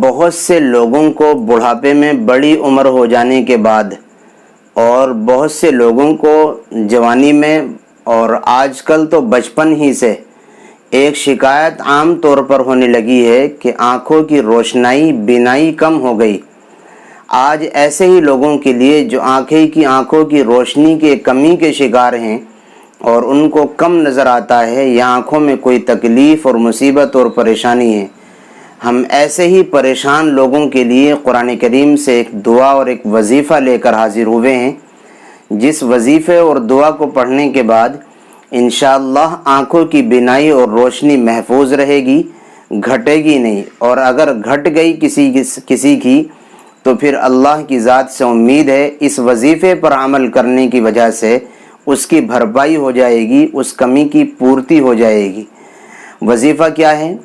بہت سے لوگوں کو بڑھاپے میں بڑی عمر ہو جانے کے بعد اور بہت سے لوگوں کو جوانی میں اور آج کل تو بچپن ہی سے ایک شکایت عام طور پر ہونے لگی ہے کہ آنکھوں کی روشنائی بینائی کم ہو گئی۔ آج ایسے ہی لوگوں کے لیے جو آنکھوں کی روشنی کے کمی کے شکار ہیں اور ان کو کم نظر آتا ہے یا آنکھوں میں کوئی تکلیف اور مصیبت اور پریشانی ہے، ہم ایسے ہی پریشان لوگوں کے لیے قرآن کریم سے ایک دعا اور ایک وظیفہ لے کر حاضر ہوئے ہیں، جس وظیفے اور دعا کو پڑھنے کے بعد انشاءاللہ آنکھوں کی بینائی اور روشنی محفوظ رہے گی، گھٹے گی نہیں، اور اگر گھٹ گئی کسی کی تو پھر اللہ کی ذات سے امید ہے اس وظیفے پر عمل کرنے کی وجہ سے اس کی بھرپائی ہو جائے گی، اس کمی کی پورتی ہو جائے گی۔ وظیفہ کیا ہے؟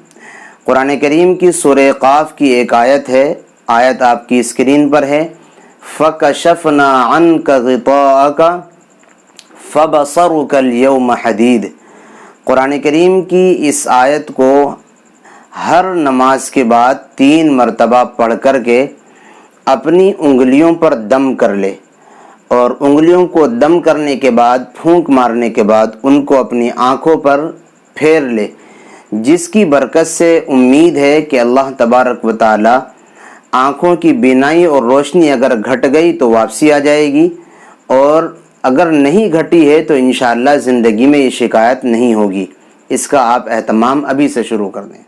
قرآن کریم کی سورہ قاف کی ایک آیت ہے، آیت آپ کی اسکرین پر ہے، فَكَشَفْنَا عَنْكَ غِطَاءَكَ فَبَصَرُكَ الْيَوْمَ حَدِيدٌ۔ قرآن کریم کی اس آیت کو ہر نماز کے بعد 3 مرتبہ پڑھ کر کے اپنی انگلیوں پر دم کر لے، اور انگلیوں کو دم کرنے کے بعد پھونک مارنے کے بعد ان کو اپنی آنکھوں پر پھیر لے، جس کی برکت سے امید ہے کہ اللہ تبارک و تعالی آنکھوں کی بینائی اور روشنی اگر گھٹ گئی تو واپسی آ جائے گی، اور اگر نہیں گھٹی ہے تو انشاءاللہ زندگی میں یہ شکایت نہیں ہوگی۔ اس کا آپ اہتمام ابھی سے شروع کر دیں۔